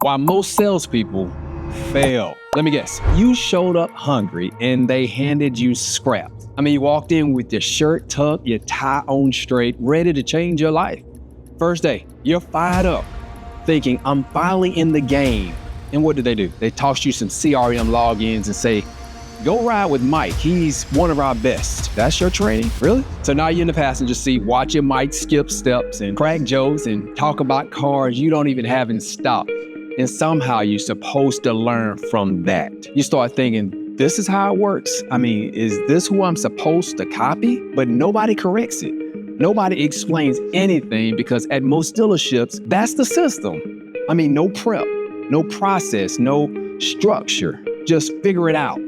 Why most salespeople fail. Let me guess, you showed up hungry and they handed you scraps. I mean, you walked in with your shirt tucked, your tie on straight, ready to change your life. First day, you're fired up, thinking, I'm finally in the game. And what do? They toss you some CRM logins and say, go ride with Mike, he's one of our best. That's your training? Really? So now you're in the passenger seat watching Mike skip steps and crack jokes and talk about cars you don't even have in stock. And somehow you're supposed to learn from that. You start thinking, this is how it works. I mean, is this who I'm supposed to copy? But nobody corrects it. Nobody explains anything because at most dealerships, that's the system. I mean, no prep, no process, no structure. Just figure it out.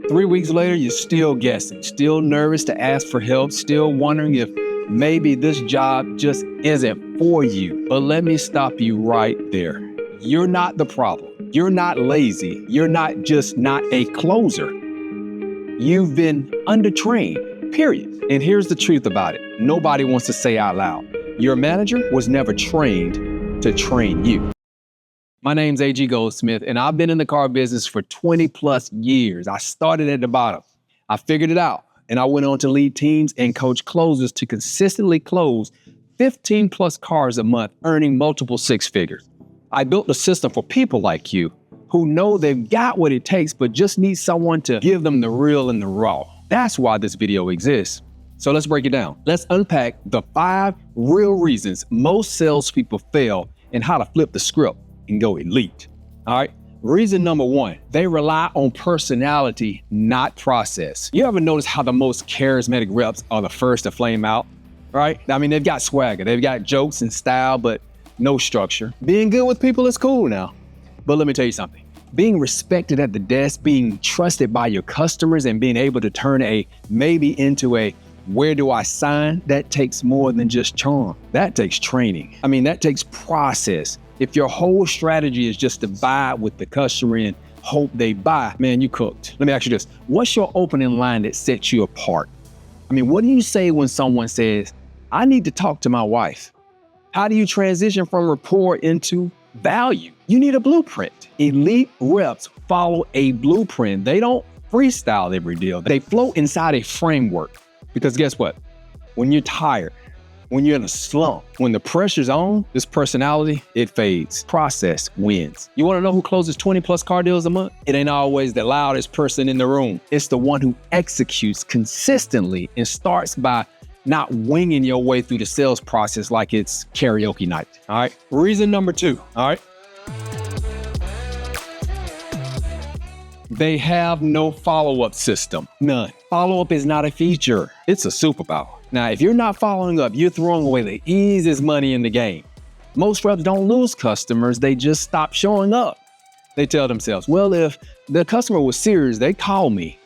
3 weeks later, you're still guessing, still nervous to ask for help, still wondering if maybe this job just isn't for you. But let me stop you right there. You're not the problem. You're not lazy. You're not just not a closer. You've been undertrained, period. And here's the truth about it. Nobody wants to say out loud. Your manager was never trained to train you. My name's A.G. Goldsmith, and I've been in the car business for 20 plus years. I started at the bottom. I figured it out, and I went on to lead teams and coach closers to consistently close 15 plus cars a month, earning multiple six figures. I built a system for people like you who know they've got what it takes, but just need someone to give them the real and the raw. That's why this video exists. So let's break it down. Let's unpack the 5 real reasons most salespeople fail and how to flip the script and go elite. All right. Reason number 1, they rely on personality, not process. You ever notice how the most charismatic reps are the first to flame out, right? I mean, they've got swagger, they've got jokes and style, but no structure. Being good with people is cool now. But let me tell you something. Being respected at the desk, being trusted by your customers, and being able to turn a maybe into a where do I sign, that takes more than just charm. That takes training. I mean, that takes process. If your whole strategy is just to vibe with the customer and hope they buy, man, you cooked. Let me ask you this. What's your opening line that sets you apart? I mean, what do you say when someone says, I need to talk to my wife? How do you transition from rapport into value? You need a blueprint. Elite reps follow a blueprint. They don't freestyle every deal. They float inside a framework. Because guess what? When you're tired, when you're in a slump, when the pressure's on, this personality, it fades. Process wins. You want to know who closes 20 plus car deals a month? It ain't always the loudest person in the room. It's the one who executes consistently and starts by not winging your way through the sales process like it's karaoke night. All right. Reason number 2. All right. They have no follow-up system. None. Follow-up is not a feature. It's a superpower. Now, if you're not following up, you're throwing away the easiest money in the game. Most reps don't lose customers. They just stop showing up. They tell themselves, well, if the customer was serious, they call me.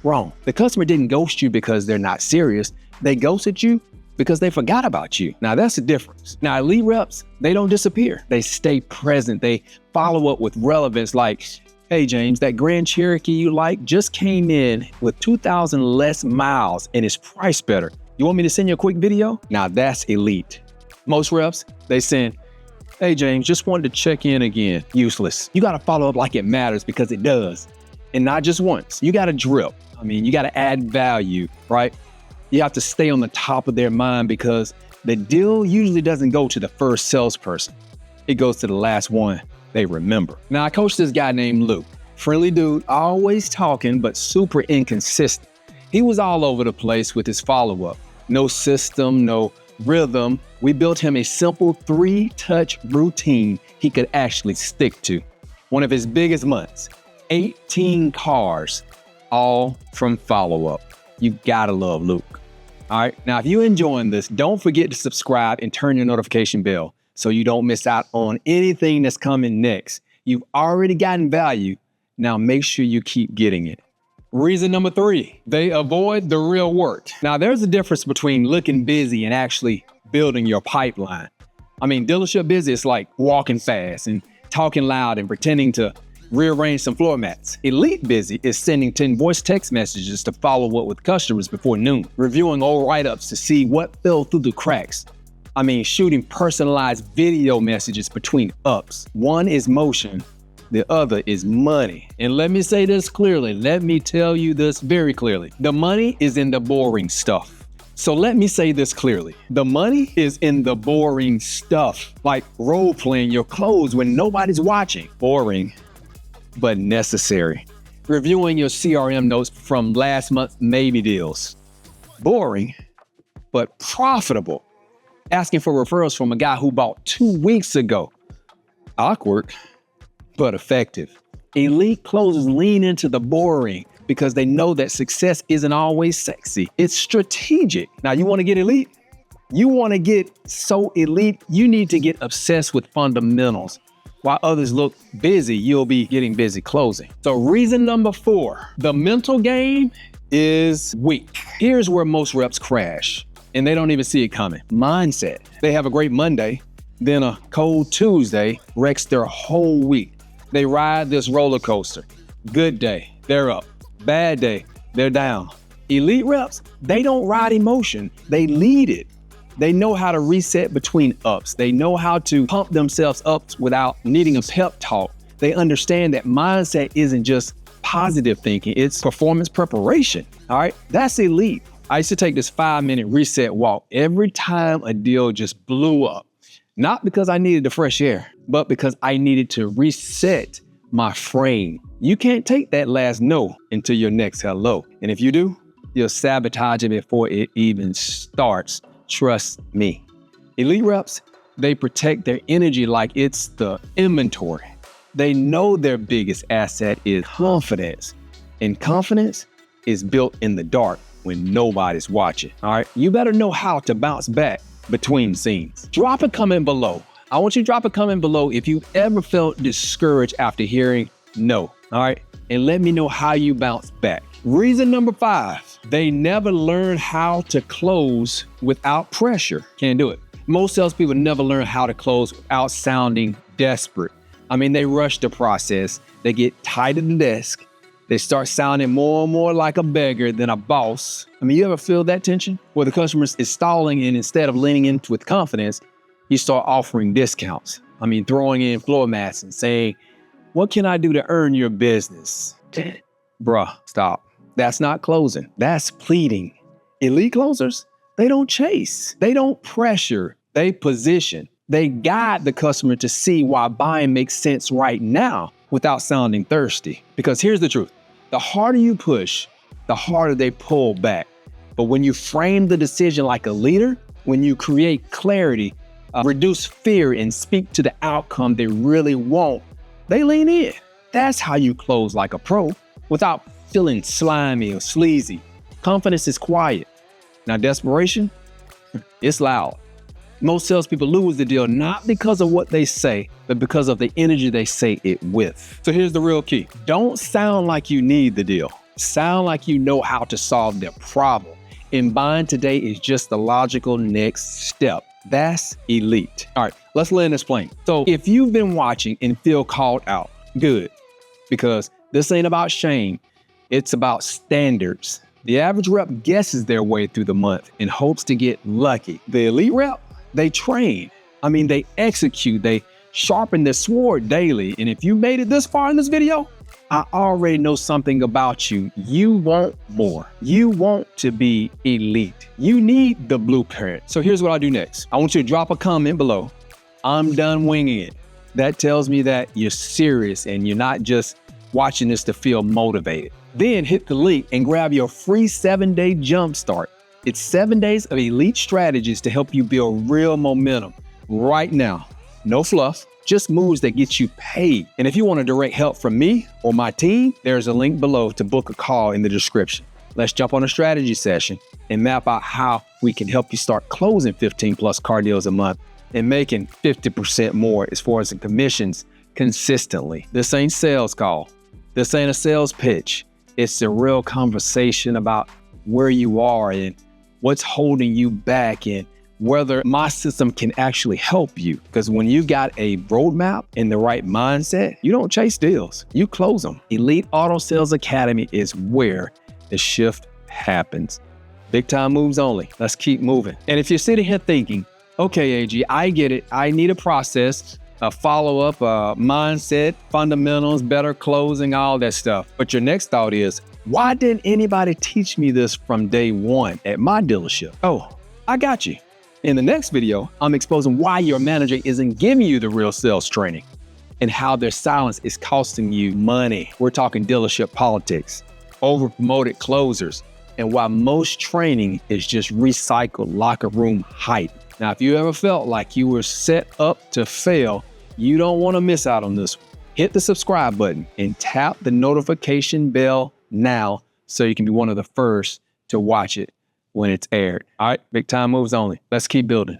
Wrong. The customer didn't ghost you because they're not serious. They ghosted you because they forgot about you. Now that's the difference. Now elite reps, they don't disappear. They stay present. They follow up with relevance like, hey James, that Grand Cherokee you like just came in with 2,000 less miles and is priced better. You want me to send you a quick video? Now that's elite. Most reps, they send, hey James, just wanted to check in again. Useless. You gotta follow up like it matters because it does. And not just once. You gotta drip. I mean, you gotta add value, right? You have to stay on the top of their mind because the deal usually doesn't go to the first salesperson. It goes to the last one they remember. Now, I coached this guy named Luke. Friendly dude, always talking, but super inconsistent. He was all over the place with his follow-up. No system, no rhythm. We built him a simple 3-touch routine he could actually stick to. One of his biggest months, 18 cars, all from follow-up. You gotta love Luke. All right, now if you're enjoying this, don't forget to subscribe and turn your notification bell so you don't miss out on anything that's coming next. You've already gotten value, now make sure you keep getting it. Reason number 3, they avoid the real work. Now there's a difference between looking busy and actually building your pipeline. I mean, dealership busy is like walking fast and talking loud and pretending to rearrange some floor mats. Elite busy is sending 10 voice text messages to follow up with customers before noon, reviewing old write-ups to see what fell through the cracks. I mean, shooting personalized video messages between ups. One is motion, the other is money. And let me say this clearly. Let me tell you this very clearly. The money is in the boring stuff. So let me say this clearly. The money is in the boring stuff, like role playing your clothes when nobody's watching. Boring, but necessary. Reviewing your CRM notes from last month's maybe deals. Boring, but profitable. Asking for referrals from a guy who bought 2 weeks ago. Awkward, but effective. Elite closers lean into the boring because they know that success isn't always sexy. It's strategic. Now, you want to get elite? You want to get so elite, you need to get obsessed with fundamentals. While others look busy, you'll be getting busy closing. So reason number 4, the mental game is weak. Here's where most reps crash, and they don't even see it coming. Mindset. They have a great Monday, then a cold Tuesday wrecks their whole week. They ride this roller coaster. Good day, they're up. Bad day, they're down. Elite reps, they don't ride emotion, they lead it. They know how to reset between ups. They know how to pump themselves up without needing a pep talk. They understand that mindset isn't just positive thinking, it's performance preparation. All right, that's elite. I used to take this 5-minute reset walk every time a deal just blew up. Not because I needed the fresh air, but because I needed to reset my frame. You can't take that last no into your next hello. And if you do, you'll sabotage it before it even starts. Trust me. Elite reps, they protect their energy like it's the inventory. They know their biggest asset is confidence. And confidence is built in the dark when nobody's watching. All right, you better know how to bounce back between scenes. Drop a comment below. I want you to drop a comment below if you've ever felt discouraged after hearing no. All right, and let me know how you bounce back. Reason number 5, they never learn how to close without pressure. Can't do it. Most salespeople never learn how to close without sounding desperate. I mean, they rush the process. They get tight at the desk. They start sounding more and more like a beggar than a boss. I mean, you ever feel that tension? Where the customer is stalling and instead of leaning in with confidence, you start offering discounts. I mean, throwing in floor mats and saying, what can I do to earn your business? Bruh, stop. That's not closing. That's pleading. Elite closers, they don't chase. They don't pressure. They position. They guide the customer to see why buying makes sense right now without sounding thirsty. Because here's the truth. The harder you push, the harder they pull back. But when you frame the decision like a leader, when you create clarity, reduce fear, and speak to the outcome they really want, they lean in. That's how you close like a pro without feeling slimy or sleazy. Confidence is quiet. Now, desperation, it's loud. Most salespeople lose the deal not because of what they say, but because of the energy they say it with. So here's the real key. Don't sound like you need the deal. Sound like you know how to solve their problem. And buying today is just the logical next step. That's elite. All right, let's land this plane. So if you've been watching and feel called out, good, because this ain't about shame. It's about standards. The average rep guesses their way through the month and hopes to get lucky. The elite rep, they train. I mean, they execute. They sharpen their sword daily. And if you made it this far in this video, I already know something about you. You want more. You want to be elite. You need the blueprint. So here's what I'll do next. I want you to drop a comment below. I'm done winging it. That tells me that you're serious and you're not just watching this to feel motivated. Then hit the link and grab your free 7-day jumpstart. It's 7 days of elite strategies to help you build real momentum right now. No fluff, just moves that get you paid. And if you want to direct help from me or my team, there's a link below to book a call in the description. Let's jump on a strategy session and map out how we can help you start closing 15 plus car deals a month and making 50% more as far as the commissions consistently. This ain't sales call. This ain't a sales pitch. It's a real conversation about where you are and what's holding you back and whether my system can actually help you. Because when you got a roadmap and the right mindset, you don't chase deals, you close them. Elite Auto Sales Academy is where the shift happens. Big time moves only. Let's keep moving. And if you're sitting here thinking, Okay, AG, I get it. I need a process, a follow-up, mindset, fundamentals, better closing, all that stuff. But your next thought is, why didn't anybody teach me this from day one at my dealership? Oh, I got you. In the next video, I'm exposing why your manager isn't giving you the real sales training and how their silence is costing you money. We're talking dealership politics, over-promoted closers, and why most training is just recycled locker room hype. Now, if you ever felt like you were set up to fail, you don't want to miss out on this one. Hit the subscribe button and tap the notification bell now so you can be one of the first to watch it when it's aired. All right, big time moves only. Let's keep building.